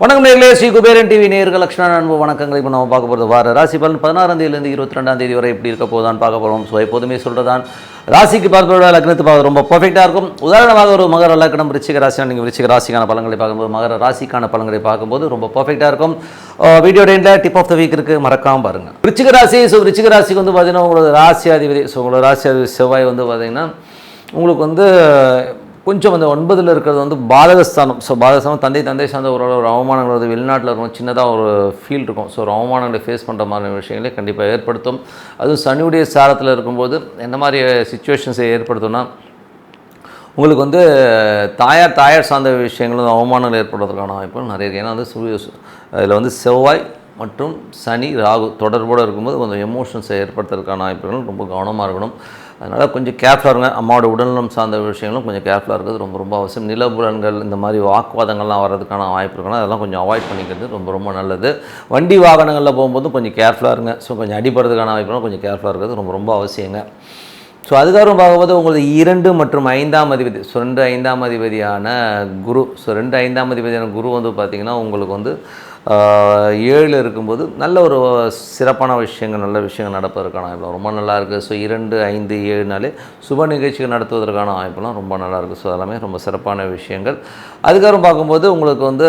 வணக்கம் நேயர்களே, ஸ்ரீ குபேரன் டிவி நேயர்கள் லட்சுமண அன்பு வணக்கங்களை இப்போ நம்ம பார்க்க போகிறது வார ராசி பலன் 16ஆம் தேதியிலிருந்து 22ஆம் தேதி வரை எப்படி இருக்க போதான்னு பார்க்க போகிறோம். ஸோ எப்போதுமே சொல்கிறதான் ராசிக்கு பார்ப்பதோட லக்னத்து பார்க்க ரொம்ப பர்ஃபெக்டாக இருக்கும். உதாரணமாக ஒரு மகர லக்னம் விருச்சிக ராசினா நீங்கள் விருச்சிக ராசிக்கான பலன்களை பார்க்கும்போது மகர ராசிக்கான பலன்களை பார்க்கும்போது ரொம்ப பர்ஃபெக்டாக இருக்கும். வீடியோ எண்டில் டிப் ஆஃப் த வீக் இருக்குது, மறக்காமல் பாருங்கள். விருச்சிக ராசி. ஸோ விருச்சிக ராசிக்கு வந்து பார்த்தீங்கன்னா உங்களோட ராசி அதிபதி, ஸோ உங்களோட ராசி அதிபதி செவ்வாய் வந்து பார்த்தீங்கன்னா உங்களுக்கு வந்து கொஞ்சம் வந்து 9ல் இருக்கிறது வந்து பாதகஸ்தானம். ஸோ பாதகஸ்தானம் தந்தை சார்ந்த ஒரு அவமானங்கள் வந்து வெளிநாட்டில் இருக்கும், சின்னதாக ஒரு ஃபீல் இருக்கும். ஸோ ஒரு அவமானங்களை ஃபேஸ் பண்ணுற மாதிரி விஷயங்களே கண்டிப்பாக ஏற்படுத்தும். அதுவும் சனியுடைய சாரத்தில் இருக்கும்போது என்ன மாதிரி சுச்சுவேஷன்ஸை ஏற்படுத்தும்னா உங்களுக்கு வந்து தாயார் சார்ந்த விஷயங்களும் அவமானங்கள் ஏற்படுறதுக்கான வாய்ப்புகள் நிறைய இருக்குது. ஏன்னா வந்து அதில் வந்து செவ்வாய் மற்றும் சனி ராகு தொடர்போடு இருக்கும்போது கொஞ்சம் எமோஷன்ஸை ஏற்படுத்துறதுக்கான வாய்ப்புகள் ரொம்ப கவனமாக இருக்கணும். அதனால் கொஞ்சம் கேர்ஃபுல்லாக இருங்க. அம்மாவோட உடல்நலம் சார்ந்த விஷயங்களும் கொஞ்சம் கேர்ஃபுல்லாக இருக்கிறது ரொம்ப அவசியம். நிலபுலன்கள் இந்த மாதிரி வாக்குவாதங்கள்லாம் வர்றதுக்கான வாய்ப்பு இருக்குன்னா அதெல்லாம் கொஞ்சம் அவாய்ட் பண்ணிக்கிறது ரொம்ப நல்லது. வண்டி வாகனங்களில் போகும்போதும் கொஞ்சம் கேர்ஃபுல்லாக இருங்க. ஸோ கொஞ்சம் அடிப்படுறதுக்கான வாய்ப்புலாம் கொஞ்சம் கேர்ஃபுல்லாக இருக்கிறது ரொம்ப அவசியங்க. ஸோ அதுக்கப்புறம் பார்க்கும்போது உங்களுக்கு 2 மற்றும் 5ஆம் அதிபதி, ஸோ 2 5ஆம் அதிபதியான குரு, ஸோ 2 5ஆம் அதிபதியான குரு வந்து பார்த்திங்கன்னா உங்களுக்கு வந்து 7 இருக்கும்போது நல்ல ஒரு சிறப்பான விஷயங்கள், நல்ல விஷயங்கள் நடப்பதற்கான வாய்ப்புலாம் ரொம்ப நல்லாயிருக்கு. ஸோ 2 5 7நாலே சுப நிகழ்ச்சிகள் நடத்துவதற்கான வாய்ப்புலாம் ரொம்ப நல்லாயிருக்கு. ஸோ அதெல்லாமே ரொம்ப சிறப்பான விஷயங்கள். அதுக்கப்புறம் பார்க்கும்போது உங்களுக்கு வந்து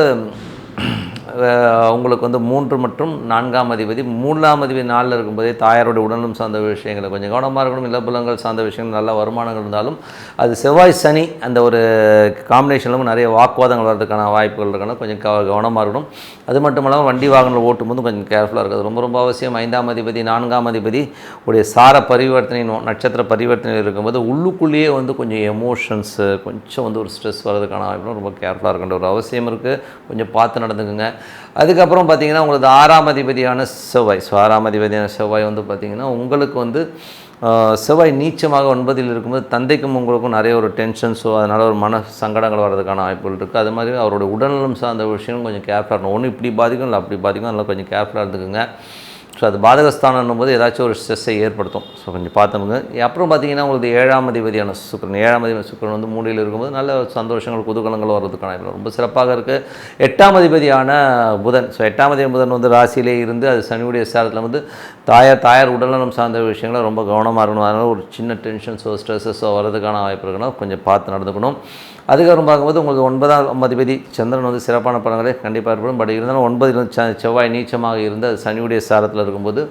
3 மற்றும் 4ஆம் அதிபதி, 3ஆம் அதிபதி 4ல் இருக்கும்போதே தாயாரோட உடலும் சார்ந்த விஷயங்களை கொஞ்சம் கவனமாக இருக்கணும். இலப்புலங்கள் சார்ந்த விஷயங்கள் நல்ல வருமானங்கள் இருந்தாலும் அது செவ்வாய் சனி அந்த ஒரு காம்பினேஷனிலும் நிறைய வாக்குவாதங்கள் வர்றதுக்கான வாய்ப்புகள் இருக்கணும். கொஞ்சம் கவனமாக இருக்கணும். அது மட்டும் இல்லாமல் வண்டி வாகனங்கள் ஓட்டும்போது கொஞ்சம் கேர்ஃபுல்லாக இருக்கிறது ரொம்ப அவசியம். 5ஆம் அதிபதி 4ஆம் அதிபதி உடைய சார பரிவர்த்தனை நட்சத்திர பரிவர்த்தனை இருக்கும்போது உள்ளுக்குள்ளேயே வந்து கொஞ்சம் எமோஷன்ஸு கொஞ்சம் வந்து ஒரு ஸ்ட்ரெஸ் வர்றதுக்கான வாய்ப்புகளும் ரொம்ப கேர்ஃபுல்லாக இருக்கின்ற ஒரு அவசியம் இருக்குது. கொஞ்சம் பார்த்து நடந்துக்குங்க. அதுக்கப்புறம் பார்த்திங்கன்னா உங்களுக்கு 6ஆம் அதிபதியான செவ்வாய், ஸோ 6ஆம் அதிபதியான செவ்வாய் வந்து பார்த்திங்கன்னா உங்களுக்கு வந்து செவ்வாய் நீச்சமாக 9ல் இருக்கும்போது தந்தைக்கும் உங்களுக்கும் நிறைய ஒரு டென்ஷன், ஸோ அதனால் ஒரு மன சங்கடங்கள் வர்றதுக்கான வாய்ப்புகள் இருக்குது. அது மாதிரி அவருடைய உடல்நலம் சார்ந்த விஷயம் கொஞ்சம் கேர்ஃபுல்லாக இருக்கணும். ஒன்று இப்படி பாதிக்கும் இல்லை அப்படி பாதிக்கும், அதனால் கொஞ்சம் கேர்ஃபுல்லாக இருந்துக்குங்க. ஸோ அது பாதகஸ்தானம் போது ஏதாச்சும் ஒரு ஸ்ட்ரெஸ்ஸை ஏற்படுத்தும். ஸோ கொஞ்சம் பார்த்துங்க. அப்புறம் பார்த்திங்கன்னா உங்களுக்கு 7ஆம் அதிபதியான சுக்கிரன், 7ஆம் அதிபதி சுக்கிரன் வந்து 3ல் இருக்கும்போது நல்ல சந்தோஷங்கள் குதூகலங்கள் வர்றதுக்கான ரொம்ப சிறப்பாக இருக்குது. 8ஆம் அதிபதியான புதன், ஸோ 8ஆம் அதிபதி புதன் வந்து ராசியிலே இருந்து அது சனியுடைய சாரத்தில் வந்து தாயார் உடல்நலம் சார்ந்த விஷயங்களை ரொம்ப கவனமாக இருக்கணும். அதனால் ஒரு சின்ன டென்ஷன்ஸோ ஸ்ட்ரெஸ்ஸஸோ வர்றதுக்கான வாய்ப்பு இருக்குன்னா கொஞ்சம் பார்த்து நடந்துக்கணும். அதுக்கப்புறம் பார்க்கும்போது உங்களுக்கு 9ஆம் அதிபதி சந்திரன் வந்து சிறப்பான பலன்களை கண்டிப்பாக ஏற்படும். பட் இருந்தாலும் 9ல் செவ்வாய் நீச்சமாக இருந்து அது சனியுடைய சாரத்தில் இருக்கும்போது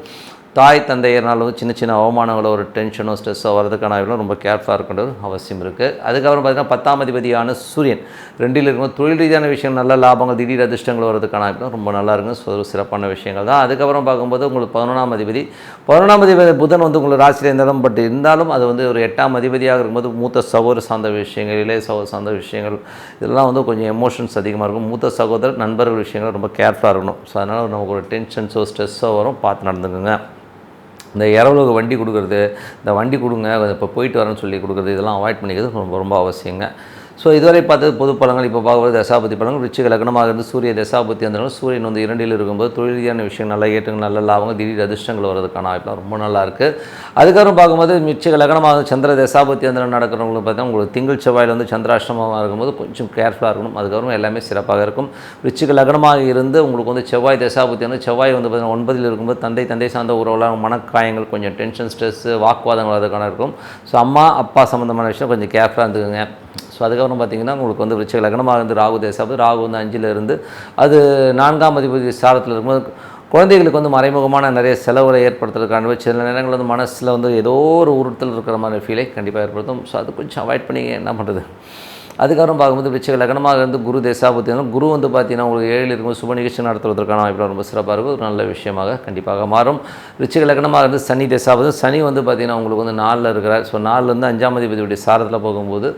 தாய் தந்தையர்னால் வந்து சின்ன அவமானங்களோ ஒரு டென்ஷனோ ஸ்ட்ரெஸ்ஸோ வரதுக்கான வாய்ப்புகளும் ரொம்ப கேர்ஃபுல்லாக இருக்கின்ற ஒரு அவசியம் இருக்குது. அதுக்கப்புறம் பார்த்திங்கன்னா 10ஆம் அதிபதியான சூரியன் 2ல் இருக்கும்போது தொழில் ரீதியான விஷயம் நல்ல லாபங்கள் திடீர் அதிர்ஷ்டங்கள் வரதுக்கான வாய்ப்புகளும் ரொம்ப நல்லா இருக்கும். ஸோ சிறப்பான விஷயங்கள் தான். அதுக்கப்புறம் பார்க்கும்போது உங்களுக்கு 11ஆம் அதிபதி புதன் வந்து உங்களுக்கு ராசியில் இருந்தாலும் பட் இருந்தாலும் அது வந்து ஒரு 8ஆம் அதிபதியாக இருக்கும்போது மூத்த சகோதர சார்ந்த விஷயங்கள், இளைய சகோதர சார்ந்த விஷயங்கள் இதெல்லாம் வந்து கொஞ்சம் எமோஷன்ஸ் அதிகமாக இருக்கும். மூத்த சகோதரர் நண்பர்கள் விஷயங்கள் ரொம்ப கேர்ஃபுல்லாக இருக்கணும். ஸோ அதனால் நமக்கு ஒரு டென்ஷன்ஸோ ஸ்ட்ரெஸ்ஸோ வரும், பார்த்து நடந்துக்குங்க. இந்த இரவுலக வண்டி கொடுக்குறது, இந்த வண்டி கொடுங்க இப்போ போயிட்டு வரேன்னு சொல்லி கொடுக்குறது இதெல்லாம் அவாய்ட் பண்ணிக்கிறது ரொம்ப அவசியங்க. ஸோ இதுவரை பார்த்தது பொது பலங்கள். இப்போ பார்க்குறது தசாபதி பலங்கள். விருச்சிக லக்னமாக இருந்து சூரிய தசாபதி இருந்தாலும் சூரியன் வந்து 2ல் இருக்கும்போது தொழில் ரீதியான விஷயம் நல்ல ஏற்றங்கள் நல்ல லாபங்கள் திடீர் அதிர்ஷ்டங்கள் வரதுக்கான வாய்ப்புலாம் ரொம்ப நல்லாயிருக்கு. அதுக்கப்புறம் பார்க்கும்போது விருச்சிக லக்னமாக சந்திர தசாபதி அந்த நடக்கிறவங்களுக்கு பார்த்தீங்கன்னா உங்களுக்கு திங்கள் செவ்வாயில் வந்து சந்திராஷ்டமமாக இருக்கும்போது கொஞ்சம் கேர்ஃபுல்லாக இருக்கணும். அதுக்கப்புறம் எல்லாமே சிறப்பாக இருக்கும். விருச்சிக லக்னமாக இருந்து உங்களுக்கு வந்து செவ்வாய் தசாபதி வந்து செவ்வாய் வந்து பார்த்தீங்கன்னா 9ல் இருக்கும்போது தந்தை சார்ந்த உறவுலாம் மனக்காயங்கள் கொஞ்சம் டென்ஷன் ஸ்ட்ரெஸ்ஸு வாக்குவாதங்கள் வரதுக்கான இருக்கும். ஸோ அம்மா அப்பா சம்மந்தமான விஷயம் கொஞ்சம் கேர்ஃபுல்லாக இருந்துக்குங்க. ஸோ அதுக்கப்புறம் பார்த்திங்கன்னா உங்களுக்கு வந்து விருச்சிக லக்னமாக இருந்து ராகு தசாபதி, ராகு வந்து 5ல் இருந்து அது 4ஆம் அதிபதி சாரத்தில் இருக்கும்போது குழந்தைகளுக்கு வந்து மறைமுகமான நிறைய செலவுகளை ஏற்படுத்துறதுக்கான சில நேரங்கள் வந்து மனசில் வந்து ஏதோ ஒரு உறுத்தல் இருக்கிற மாதிரி ஃபீலை கண்டிப்பாக ஏற்படுத்தும். ஸோ அது கொஞ்சம் அவாய்ட் பண்ணி என்ன பண்ணுறது. அதுக்கப்புறம் பார்க்கும்போது விருச்சிக லக்னமாக இருந்து குரு தசாபதி, குரு வந்து பார்த்திங்கன்னா உங்களுக்கு 7ல் இருக்கும்போது சுப நிகழ்ச்சி நடத்துவதற்கான வாய்ப்பு ரொம்ப சிறப்பாக இருக்கும். ஒரு நல்ல விஷயமாக கண்டிப்பாக மாறும். விருச்சிக லக்னமாக இருந்து சனி தசாபதி, சனி வந்து பார்த்திங்கன்னா உங்களுக்கு வந்து 4ல் இருக்கிறார். ஸோ 4லேருந்து 5ஆம் அதிபதியுடைய சாரத்தில் போகும்போது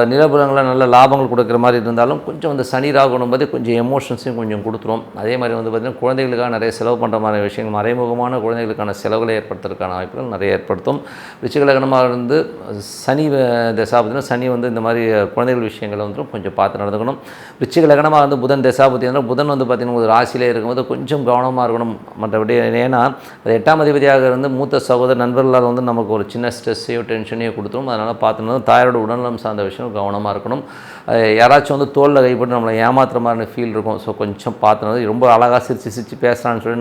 நிலபுலங்களில் நல்ல லாபங்கள் கொடுக்குற மாதிரி இருந்தாலும் கொஞ்சம் வந்து சனி ராகுனும் போது கொஞ்சம் எமோஷன்ஸையும் கொஞ்சம் கொடுத்துரும். அதே மாதிரி வந்து பார்த்திங்கன்னா குழந்தைகளுக்காக நிறைய செலவு பண்ணுற மாதிரி விஷயங்கள் மறைமுகமான குழந்தைகளுக்கான செலவுகளை ஏற்படுத்துறதுக்கான வாய்ப்புகள் நிறைய ஏற்படுத்தும். விருச்சிக லக்னமாக இருந்து சனி தசாபதினா சனி வந்து இந்த மாதிரி குழந்தைகள் விஷயங்களை வந்து கொஞ்சம் பார்த்து நடந்துக்கணும். விருச்சிக லக்னமாக வந்து புதன் தசாபுத்தி வந்து புதன் வந்து பார்த்திங்கன்னா ஒரு ராசியிலே இருக்கும்போது கொஞ்சம் கவனமாக இருக்கணும். மற்றபடி ஏன்னா அது 8ஆம் அதிபதியாக இருந்து மூத்த சகோதர நண்பர்களால் வந்து நமக்கு ஒரு சின்ன ஸ்ட்ரெஸ்ஸையோ டென்ஷனையோ கொடுத்துரும். அதனால் பார்த்துக்கணும். தாயாரோட உடல்நலம் சார்ந்த விஷயம் கவனமாக இருக்கணும். யாராச்சும் வந்து தோளில் கைப்பட்டு நம்மளை ஏமாத்துற மாதிரி ஃபீல் இருக்கும். ஸோ கொஞ்சம் பார்த்துனது ரொம்ப அழகாக சிரிச்சு பேசுகிறான்னு சொல்லி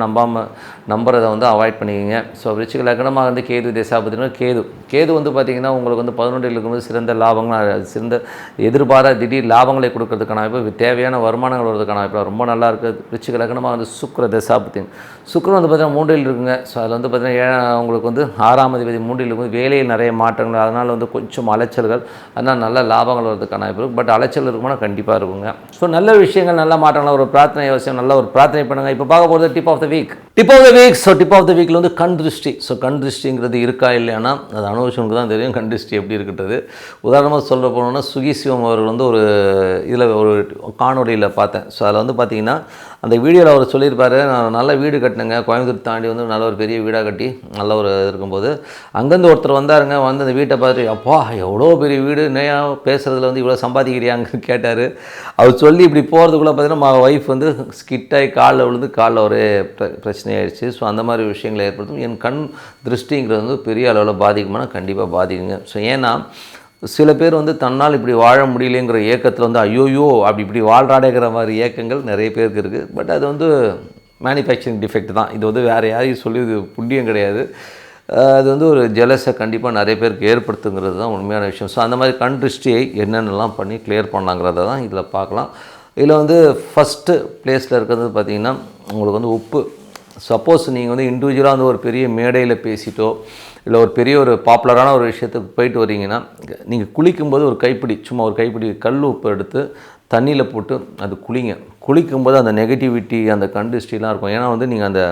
நம்புறதை வந்து அவாய்ட் பண்ணிக்கோங்க. ஸோ விருச்சிக லக்னமாக வந்து கேது தசாபதினா கேது வந்து பார்த்திங்கன்னா உங்களுக்கு வந்து 11 இருக்கும்போது சிறந்த லாபங்கள் சிறந்த எதிர்பாராத திடீர் லாபங்களை கொடுக்கறதுக்கான வாய்ப்பு, தேவையான வருமானங்கள் வருவதற்கான வாய்ப்பு ரொம்ப நல்லா இருக்குது. விருச்சிக லக்னமாக வந்து சுக்கிர தசாபதி சுக்கிரன் வந்து பார்த்திங்கன்னா 3 இருக்குங்க. ஸோ அதில் வந்து பார்த்திங்கன்னா உங்களுக்கு வந்து 6ஆம் அதிபதி 3 இருக்கும்போது வேலையில் நிறைய மாற்றங்கள், அதனால் வந்து கொஞ்சம் அலைச்சல்கள், அதனால் நல்ல லாபங்கள் வருவதற்கான வாய்ப்பு இருக்குது. பட் அலைச்சல் இருக்குமானா கண்டிப்பாக இருக்குங்க. ஸோ நல்ல விஷயங்கள் நல்ல மாற்றங்கள் ஒரு பிரார்த்தனை அவசியம். நல்ல ஒரு பிரார்த்தனை பண்ணுங்கள். இப்போ பார்க்க போகிறது tip of the week. So tip of the வீக்கில் வந்து கண் திருஷ்டி. ஸோ கண் திருஷ்டிங்கிறது இருக்கா இல்லையானா அது அனுபவிச்சவனுக்கு தான் தெரியும் கண் திருஷ்டி எப்படி இருக்கிறது. உதாரணமாக சொல்ல போனோம்னா சுகி சிவம் அவர்கள் வந்து ஒரு இதில் ஒரு காணொலியில் பார்த்தேன். ஸோ அதில் வந்து பார்த்திங்கன்னா அந்த வீடியோவில் அவர் சொல்லியிருப்பார், நான் நல்ல வீடு கட்டினேங்க, கோயம்புத்தூர் தாண்டி வந்து நல்ல ஒரு பெரிய வீடாக கட்டி நல்ல ஒரு இருக்கும்போது அங்கேருந்து ஒருத்தர் வந்தாருங்க. வந்து அந்த வீட்டை பார்த்துட்டு அப்பா எவ்வளோ பெரிய வீடு, நேயா பேசுகிறதுல வந்து இவ்வளோ சம்பாதிக்கிறியாங்க கேட்டார். அவர் சொல்லி இப்படி போகிறதுக்குள்ளே பார்த்தீங்கன்னா ஒய்ஃப் வந்து ஸ்கிட்டாகி காலில் விழுந்து காலில் ஒரே பிரச்சனையாயிடுச்சு. ஸோ அந்த மாதிரி விஷயங்களை ஏற்படுத்தும். என் கண் திருஷ்டிங்கிறது வந்து பெரிய அளவில் பாதிக்குமானா கண்டிப்பாக பாதிக்குங்க. ஸோ ஏன்னா சில பேர் வந்து தன்னால் இப்படி வாழ முடியலைங்கிற ஏக்கத்தில் வந்து ஐயோயோ அப்படி இப்படி வாழ்றாடேங்கிற மாதிரி ஏக்கங்கள் நிறைய பேருக்கு இருக்குது. பட் அது வந்து மேனுஃபேக்சரிங் டிஃபெக்ட் தான். இது வந்து வேறு யாரையும் சொல்லி இது புண்ணியம் கிடையாது. அது வந்து ஒரு ஜெலஸை கண்டிப்பாக நிறைய பேருக்கு ஏற்படுத்துங்கிறது தான் உண்மையான விஷயம். ஸோ அந்த மாதிரி கண் திருஷ்டியை என்னென்னலாம் பண்ணி கிளியர் பண்ணலாங்கிறத தான் இதில் பார்க்கலாம். இதில் வந்து ஃபஸ்ட்டு பிளேஸில் இருக்கிறது பார்த்திங்கன்னா உங்களுக்கு வந்து உப்பு. சப்போஸ் நீங்கள் வந்து இண்டிவிஜுவலாக வந்து ஒரு பெரிய மேடையில் பேசிட்டோ இல்லை ஒரு பெரிய ஒரு பாப்புலரான ஒரு விஷயத்துக்கு போயிட்டு வரீங்கன்னா நீங்கள் குளிக்கும்போது ஒரு கைப்பிடி சும்மா ஒரு கைப்பிடி கல் உப்பு எடுத்து தண்ணியில் போட்டு அது குளிக்கும்போது அந்த நெகட்டிவிட்டி அந்த கண் திருஷ்டிலாம் இருக்கும். ஏன்னா வந்து நீங்கள் அந்த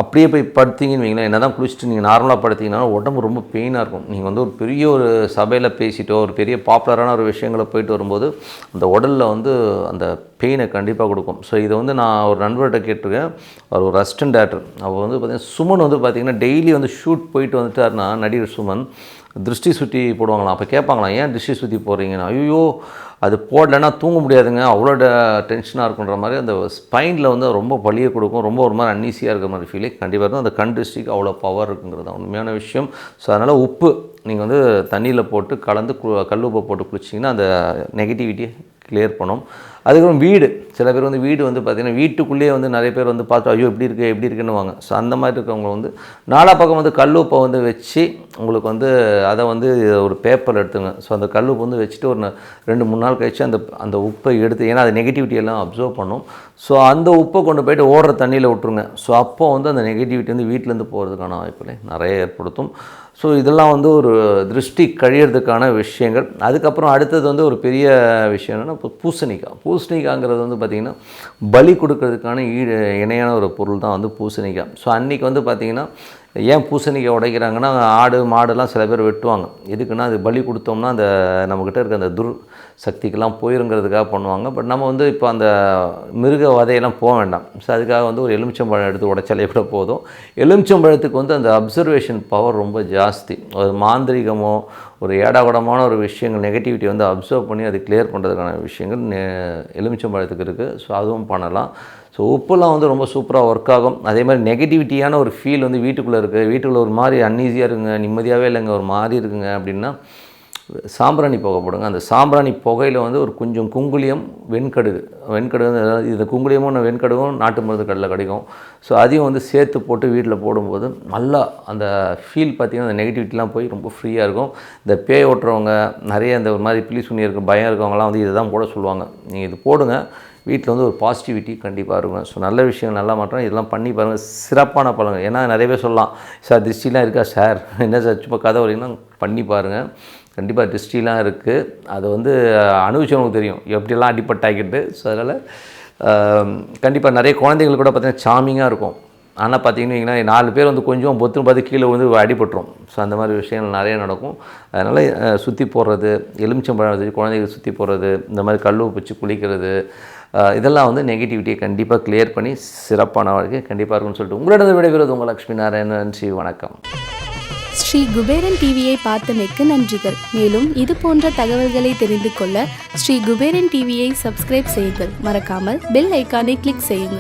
அப்படியே போய் படுத்திங்கன்னு வைங்களேன், என்ன தான் குளிச்சுட்டு நீங்கள் நார்மலாக படுத்திங்கன்னா உடம்பு ரொம்ப பெயினாக இருக்கும். நீங்கள் வந்து ஒரு பெரிய ஒரு சபையில் பேசிட்டோ ஒரு பெரிய பாப்புலரான ஒரு விஷயங்களை போயிட்டு வரும்போது அந்த உடலில் வந்து அந்த பெயினை கண்டிப்பாக கொடுக்கும். ஸோ இதை வந்து நான் ஒரு நண்பர்கிட்ட கேட்டிருக்கேன். அவர் ஒரு அசிஸ்டன்ட் டேரக்டர். அவர் வந்து பார்த்திங்கன்னா சுமன் வந்து பார்த்திங்கன்னா டெய்லி வந்து ஷூட் போயிட்டு வந்துட்டாருன்னா நடிகர் சுமன் திருஷ்டி சுற்றி போடுவாங்களாம். அப்போ கேட்பாங்களாம், ஏன் திருஷ்டி சுற்றி போடுறீங்கன்னா, ஐயோ அது போடலைன்னா தூங்க முடியாதுங்க, அவ்வளோ டென்ஷனாக இருக்குன்ற மாதிரி அந்த ஸ்பைனில் வந்து ரொம்ப வலியை கொடுக்கும். ரொம்ப ஒரு மாதிரி அன்ஈஸியாக இருக்கிற மாதிரி ஃபீலே கண்டிப்பாக இருக்கும். அந்த கண் திருஷ்டிக்கு அவ்வளோ பவர் இருக்குங்கிறது தான் உண்மையான விஷயம். ஸோ அதனால் உப்பு நீங்கள் வந்து தண்ணியில் போட்டு கலந்து கல் உப்பை போட்டு குளிச்சிங்கன்னா அந்த நெகட்டிவிட்டியை கிளியர் பண்ணும். அதுக்கப்புறம் வீடு, சில பேர் வந்து வீடு வந்து பார்த்திங்கன்னா வீட்டுக்குள்ளேயே வந்து நிறைய பேர் வந்து பார்த்து ஐயோ எப்படி இருக்குன்னு வாங்க. ஸோ அந்த மாதிரி இருக்கவங்க வந்து நாலா பக்கம் வந்து கல்லுப்பை வந்து வச்சு உங்களுக்கு வந்து அதை வந்து ஒரு பேப்பரில் எடுத்துங்க. ஸோ அந்த கல்லுப்பு வந்து வச்சுட்டு ஒரு 2-3 நாள் கழிச்சு அந்த உப்பை எடுத்து, ஏன்னா அது நெகட்டிவிட்டி எல்லாம் அப்சர்வ் பண்ணும். ஸோ அந்த உப்பை கொண்டு போய்ட்டு ஓடுற தண்ணியில் விட்டுருங்க. ஸோ அப்போ வந்து அந்த நெகட்டிவிட்டி வந்து வீட்டிலேருந்து போகிறதுக்கான வாய்ப்புகளை நிறைய ஏற்படுத்தும். ஸோ இதெல்லாம் வந்து ஒரு திருஷ்டி கழியறதுக்கான விஷயங்கள். அதுக்கப்புறம் அடுத்தது வந்து ஒரு பெரிய விஷயம் என்னென்னா பூசணிக்காய்ங்கிறது வந்து பார்த்திங்கன்னா பலி கொடுக்கறதுக்கான இணையான ஒரு பொருள் தான் வந்து பூசணிக்காய். ஸோ அன்றைக்கி வந்து பார்த்திங்கன்னா ஏன் பூசணிக்காய் உடைக்கிறாங்கன்னா ஆடு மாடுலாம் சில பேர் வெட்டுவாங்க. எதுக்குன்னா அது பலி கொடுத்தோம்னா அந்த நம்மக்கிட்ட இருக்க அந்த சக்திக்கெல்லாம் போயிருங்கிறதுக்காக பண்ணுவாங்க. பட் நம்ம வந்து இப்போ அந்த மிருக வதையெல்லாம் போக வேண்டாம். ஸோ அதுக்காக வந்து ஒரு எலுமிச்சம்பழம் எடுத்து உடைச்சாலே கூட போதும். எலுமிச்சம்பழத்துக்கு வந்து அந்த அப்சர்வேஷன் பவர் ரொம்ப ஜாஸ்தி. ஒரு மாந்திரிகமோ ஒரு ஏடாகூடமான ஒரு விஷயங்கள் நெகட்டிவிட்டி வந்து அப்சர்வ் பண்ணி அது கிளியர் பண்ணுறதுக்கான விஷயங்கள் எலுமிச்சம்பழத்துக்கு இருக்குது. ஸோ அதுவும் பண்ணலாம். ஸோ உப்புலாம் வந்து ரொம்ப சூப்பராக ஒர்க் ஆகும். அதே மாதிரி நெகட்டிவிட்டியான ஒரு ஃபீல் வந்து வீட்டுக்குள்ளே இருக்குது, வீட்டுக்குள்ளே ஒரு மாதிரி அன்ஈஸியாக இருக்குங்க, நிம்மதியாகவே இல்லைங்க, ஒரு மாதிரி இருக்குங்க அப்படின்னா சாம்பிராணி புகை போடுங்க. அந்த சாம்பிராணி புகையில் வந்து ஒரு கொஞ்சம் குங்குளியம் வெண்கடுகு இது குங்குளியமும் வெண்கடுகும் நாட்டு மருந்து கடையில் கிடைக்கும். ஸோ அதையும் வந்து சேர்த்து போட்டு வீட்டில் போடும்போது நல்லா அந்த ஃபீல் பார்த்திங்கன்னா அந்த நெகட்டிவிட்டிலாம் போய் ரொம்ப ஃப்ரீயாக இருக்கும். இந்த பேய் ஓட்டுறவங்க நிறைய இந்த ஒரு மாதிரி பிளி சுனி இருக்க பயம் இருக்கவங்களாம் வந்து இதை தான் போட சொல்லுவாங்க. நீங்கள் இது போடுங்க, வீட்டில் வந்து ஒரு பாசிட்டிவிட்டி கண்டிப்பாக இருக்கும். ஸோ நல்ல விஷயம் நல்லா மாற்றம் இதெல்லாம் பண்ணி பாருங்கள், சிறப்பான பலங்க. ஏன்னா நிறைய பேர் சொல்லலாம், சார் திருஷ்டிலாம் இருக்கா சார், என்ன சார் சும்மா கதை வரீங்கன்னா பண்ணி பாருங்கள். கண்டிப்பாக திருஷ்டிலாம் இருக்குது. அது வந்து அனுபவிச்சவங்களுக்கு தெரியும் எப்படிலாம் அடிப்பட்டாக்கிட்டு. ஸோ அதனால் கண்டிப்பாக நிறைய குழந்தைகள் கூட பார்த்திங்கன்னா சாமிங்காக இருக்கும். ஆனால் பார்த்திங்கன்னா 4 பேர் வந்து கொஞ்சம் பொத்துன்னு பார்த்து கீழே வந்து அடிபட்டுரும். ஸோ அந்த மாதிரி விஷயங்கள் நிறைய நடக்கும். அதனால் சுற்றி போடுறது, எலுமிச்சம்பழம் வச்சு குழந்தைகள் சுற்றி போடுறது, இந்த மாதிரி கல் வச்சு குளிக்கிறது, இதெல்லாம் வந்து நெகட்டிவிட்டியை கண்டிப்பாக கிளியர் பண்ணி சிறப்பான வாழ்க்கை கண்டிப்பாக இருக்கும்னு சொல்லிட்டு உங்களிடம் விடைபெறுவது உங்கள் லக்ஷ்மி நாராயணன். நன்றி, வணக்கம். ஸ்ரீ குபேரன் டிவியை பார்த்தமைக்கு நன்றிகள். மேலும் இது போன்ற தகவல்களை தெரிந்து கொள்ள ஸ்ரீ குபேரன் டிவியை சப்ஸ்கிரைப் செய்யுங்கள். மறக்காமல் பெல் ஐக்கானை கிளிக் செய்யுங்கள்.